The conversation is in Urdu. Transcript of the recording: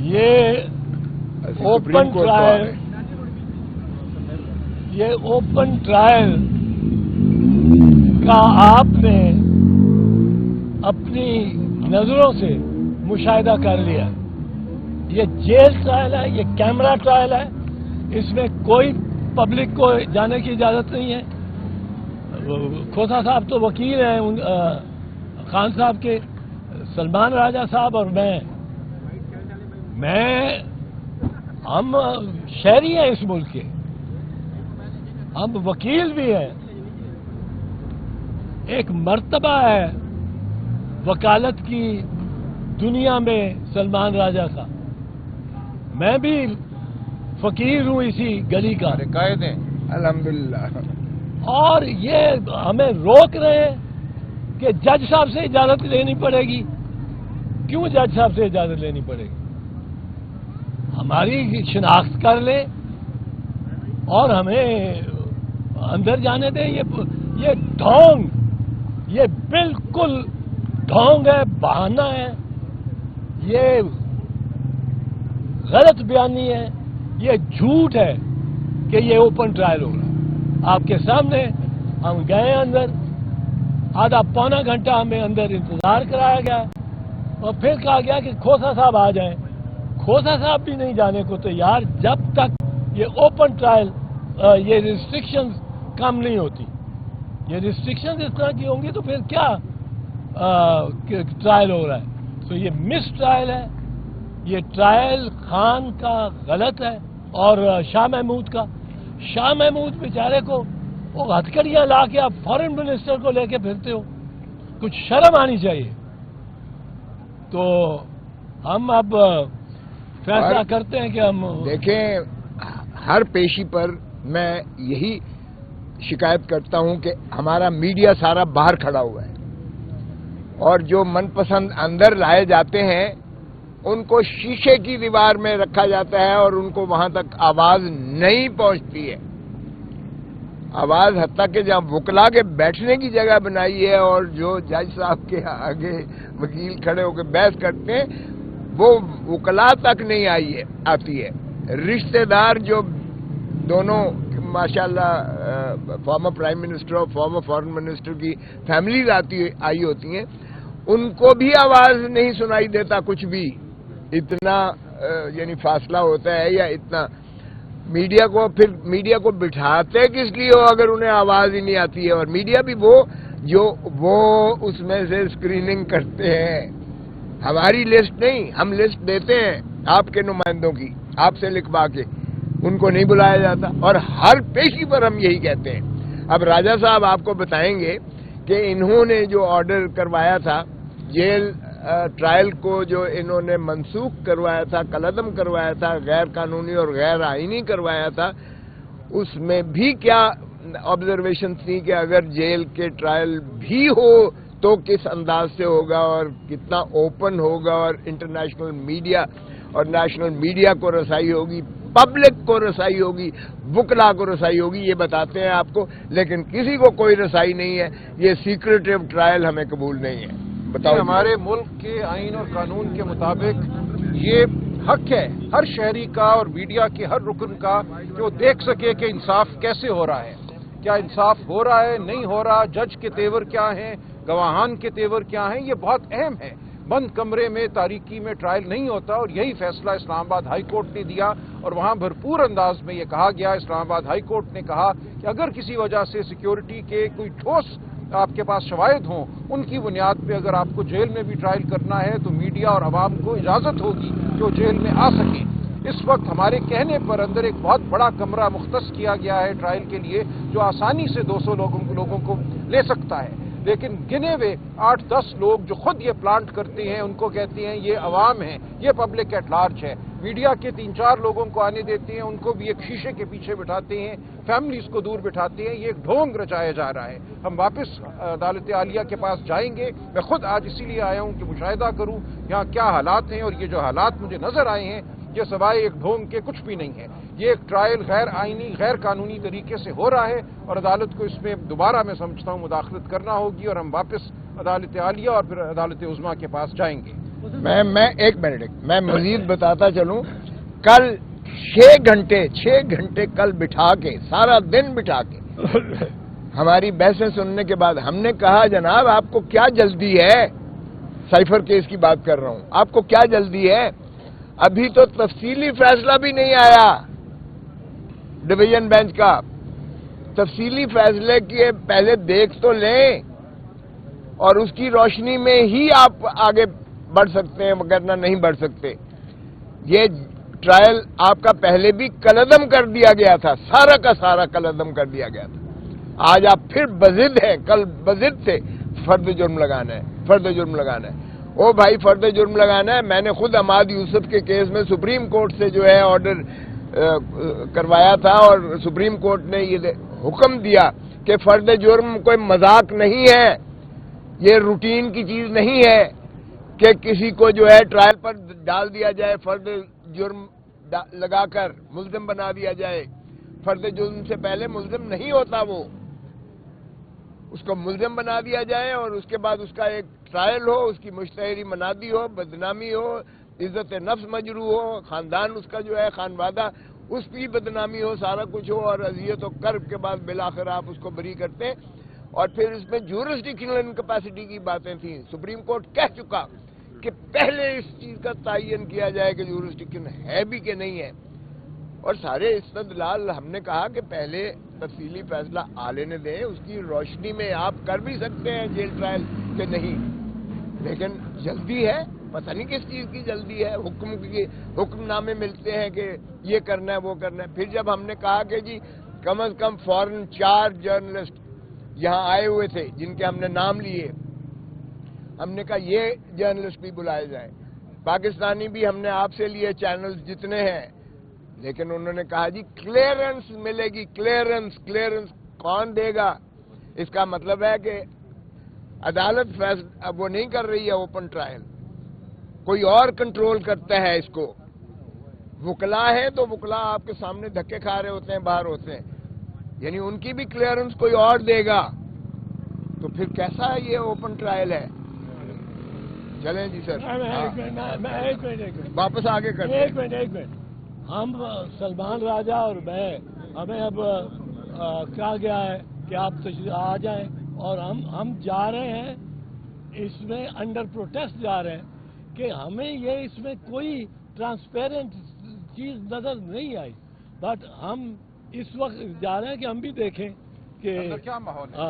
یہ اوپن ٹرائل کا آپ نے اپنی نظروں سے مشاہدہ کر لیا. یہ جیل ٹرائل ہے, یہ کیمرہ ٹرائل ہے, اس میں کوئی پبلک کو جانے کی اجازت نہیں ہے. کھوسا صاحب تو وکیل ہیں خان صاحب کے, سلمان راجہ صاحب اور ہم شہری ہیں اس ملک کے, ہم وکیل بھی ہیں. ایک مرتبہ ہے وکالت کی دنیا میں سلمان راجہ کا, میں بھی فقیر ہوں اسی گلی کا, قائد ہیں الحمدللہ. اور یہ ہمیں روک رہے ہیں کہ جج صاحب سے اجازت لینی پڑے گی. کیوں جج صاحب سے اجازت لینی پڑے گی؟ ہماری شناخت کر لیں اور ہمیں اندر جانے دیں. یہ ڈھونگ, یہ بالکل ڈھونگ ہے, بہانہ ہے, یہ غلط بیانی ہے, یہ جھوٹ ہے کہ یہ اوپن ٹرائل ہو رہا ہے. آپ کے سامنے ہم گئے اندر, آدھا پونا گھنٹہ ہمیں اندر انتظار کرایا گیا اور پھر کہا گیا کہ کھوسا صاحب آ جائیں. کھوسا صاحب بھی نہیں جانے کو تیار جب تک یہ اوپن ٹرائل, یہ ریسٹرکشنز کم نہیں ہوتی. یہ ریسٹرکشنز اس طرح کی ہوں گی تو پھر کیا ٹرائل ہو رہا ہے؟ تو یہ مس ٹرائل ہے. یہ ٹرائل خان کا غلط ہے اور شاہ محمود کا. شاہ محمود بیچارے کو وہ ہتھکڑیاں لا کے آپ فارن منسٹر کو لے کے پھرتے ہو, کچھ شرم آنی چاہیے. تو ہم اب فیصلہ کرتے ہیں کہ ہم دیکھیں, ہر پیشی پر میں یہی شکایت کرتا ہوں کہ ہمارا میڈیا سارا باہر کھڑا ہوا ہے اور جو من پسند اندر لائے جاتے ہیں ان کو شیشے کی دیوار میں رکھا جاتا ہے اور ان کو وہاں تک آواز نہیں پہنچتی ہے. آواز حتیٰ کہ جہاں وکلا کے بیٹھنے کی جگہ بنائی ہے اور جو جج صاحب کے آگے وکیل کھڑے ہو کے بحث کرتے ہیں وہ وکلا تک نہیں آتی ہے. رشتہ دار جو دونوں ماشاءاللہ فارمر پرائم منسٹر اور فارمر فارن منسٹر کی فیملیز آئی ہوتی ہیں, ان کو بھی آواز نہیں سنائی دیتا کچھ بھی. اتنا یعنی فاصلہ ہوتا ہے یا اتنا. میڈیا کو بٹھاتے کس لیے ہو اگر انہیں آواز ہی نہیں آتی ہے؟ اور میڈیا بھی وہ اس میں سے اسکریننگ کرتے ہیں. ہماری لسٹ نہیں, ہم لسٹ دیتے ہیں آپ کے نمائندوں کی, آپ سے لکھوا کے, ان کو نہیں بلایا جاتا. اور ہر پیشی پر ہم یہی کہتے ہیں. اب راجہ صاحب آپ کو بتائیں گے کہ انہوں نے جو آرڈر کروایا تھا جیل ٹرائل کو, جو انہوں نے منسوخ کروایا تھا, کالعدم کروایا تھا, غیر قانونی اور غیر آئینی کروایا تھا, اس میں بھی کیا آبزرویشن تھی کہ اگر جیل کے ٹرائل بھی ہو تو کس انداز سے ہوگا اور کتنا اوپن ہوگا اور انٹرنیشنل میڈیا اور نیشنل میڈیا کو رسائی ہوگی, پبلک کو رسائی ہوگی, وکلا کو رسائی ہوگی, یہ بتاتے ہیں آپ کو. لیکن کسی کو کوئی رسائی نہیں ہے. یہ سیکریٹو ٹرائل ہمیں قبول نہیں ہے. بتاؤ. ہمارے ملک کے آئین اور قانون کے مطابق یہ حق ہے ہر شہری کا اور میڈیا کے ہر رکن کا کہ وہ دیکھ سکے کہ انصاف کیسے ہو رہا ہے, کیا انصاف ہو رہا ہے, نہیں ہو رہا, جج کے تیور کیا ہیں, گواہان کے تیور کیا ہیں. یہ بہت اہم ہے. بند کمرے میں تاریکی میں ٹرائل نہیں ہوتا اور یہی فیصلہ اسلام آباد ہائی کورٹ نے دیا اور وہاں بھرپور انداز میں یہ کہا گیا. اسلام آباد ہائی کورٹ نے کہا کہ اگر کسی وجہ سے سیکیورٹی کے کوئی ٹھوس آپ کے پاس شواہد ہوں, ان کی بنیاد پہ اگر آپ کو جیل میں بھی ٹرائل کرنا ہے تو میڈیا اور عوام کو اجازت ہوگی کہ وہ جیل میں آ سکیں. اس وقت ہمارے کہنے پر اندر ایک بہت بڑا کمرہ مختص کیا گیا ہے ٹرائل کے لیے جو آسانی سے 200 لوگوں کو لے سکتا ہے. لیکن گنے ہوئے 8-10 لوگ جو خود یہ پلانٹ کرتے ہیں ان کو کہتے ہیں یہ عوام ہیں, یہ پبلک ایٹ لارج ہے. میڈیا کے 3-4 لوگوں کو آنے دیتے ہیں, ان کو بھی ایک شیشے کے پیچھے بٹھاتے ہیں, فیملیز کو دور بٹھاتے ہیں. یہ ایک ڈھونگ رچایا جا رہا ہے. ہم واپس عدالت عالیہ کے پاس جائیں گے. میں خود آج اسی لیے آیا ہوں کہ مشاہدہ کروں یہاں کیا حالات ہیں, اور یہ جو حالات مجھے نظر آئے ہیں یہ سوائے ایک ڈھونگ کے کچھ بھی نہیں ہے. یہ ایک ٹرائل غیر آئینی غیر قانونی طریقے سے ہو رہا ہے اور عدالت کو اس میں دوبارہ میں سمجھتا ہوں مداخلت کرنا ہوگی اور ہم واپس عدالت عالیہ اور پھر عدالت عظمیٰ کے پاس جائیں گے. میں ایک منٹ میں مزید بتاتا چلوں. کل 6 گھنٹے کل بٹھا کے، سارا دن بٹھا کے ہماری بحثیں سننے کے بعد ہم نے کہا جناب آپ کو کیا جلدی ہے؟ سائفر کیس کی بات کر رہا ہوں. آپ کو کیا جلدی ہے؟ ابھی تو تفصیلی فیصلہ بھی نہیں آیا ڈویژن بینچ کا. تفصیلی فیصلے کے پہلے دیکھ تو لیں اور اس کی روشنی میں ہی آپ آگے بڑھ سکتے ہیں، وغیرہ نہیں بڑھ سکتے. یہ ٹرائل آپ کا پہلے بھی کلعدم کر دیا گیا تھا، سارا کا سارا کلعدم کر دیا گیا تھا. آج آپ پھر بضد ہیں، کل بضد تھے فرد جرم لگانا ہے. او بھائی فرد جرم لگانا ہے. میں نے خود عماد یوسف کے کیس میں سپریم کورٹ سے جو ہے آرڈر کروایا تھا اور سپریم کورٹ نے یہ حکم دیا کہ فرد جرم کوئی مذاق نہیں ہے، یہ روٹین کی چیز نہیں ہے کہ کسی کو جو ہے ٹرائل پر ڈال دیا جائے، فرد جرم لگا کر ملزم بنا دیا جائے. فرد جرم سے پہلے ملزم نہیں ہوتا، وہ اس کو ملزم بنا دیا جائے اور اس کے بعد اس کا ایک ٹرائل ہو، اس کی مشتہری منادی ہو، بدنامی ہو، عزت نفس مجروح ہو، خاندان اس کا جو ہے خانوادہ اس کی بدنامی ہو، سارا کچھ ہو اور اذیت و کرب کے بعد بالآخر آپ اس کو بری کرتے ہیں. اور پھر اس میں جورسڈکشنل انکیپیسٹی کی باتیں تھیں. سپریم کورٹ کہہ چکا کہ پہلے اس چیز کا تعین کیا جائے کہ جورسڈکشن ہے بھی کہ نہیں ہے. اور سارے استدلال ہم نے کہا کہ پہلے تفصیلی فیصلہ آ لینے دیں، اس کی روشنی میں آپ کر بھی سکتے ہیں جیل ٹرائل کہ نہیں. لیکن جلدی ہے، پتہ نہیں کس چیز کی جلدی ہے. حکم نامے ملتے ہیں کہ یہ کرنا ہے وہ کرنا ہے. پھر جب ہم نے کہا کہ جی کم از کم فورن 4 جرنلسٹ یہاں آئے ہوئے تھے جن کے ہم نے نام لیے، ہم نے کہا یہ جرنلسٹ بھی بلائے جائیں. پاکستانی بھی ہم نے آپ سے لیے چینلز جتنے ہیں، لیکن انہوں نے کہا جی کلیئرنس ملے گی. کلیئرنس کون دے گا؟ اس کا مطلب ہے کہ عدالت فیصلہ اب وہ نہیں کر رہی ہے اوپن ٹرائل، کوئی اور کنٹرول کرتا ہے اس کو. وکلا ہے تو وکلا آپ کے سامنے دھکے کھا رہے ہوتے ہیں، باہر ہوتے ہیں، یعنی ان کی بھی کلیئرنس کوئی اور دے گا. تو پھر کیسا یہ اوپن ٹرائل ہے؟ چلیں جی سر ایک منٹ واپس آگے کرتے ہیں. ایک منٹ ہم سلمان راجہ اور میں ہمیں اب کہا گیا ہے کہ آپ تشریف آ جائیں اور ہم جا رہے ہیں اس میں انڈر پروٹیسٹ جا رہے ہیں کہ ہمیں یہ اس میں کوئی ٹرانسپیرنٹ چیز نظر نہیں آئی. بٹ ہم اس وقت جا رہے ہیں کہ ہم بھی دیکھیں کہ کیا ماحول ہے.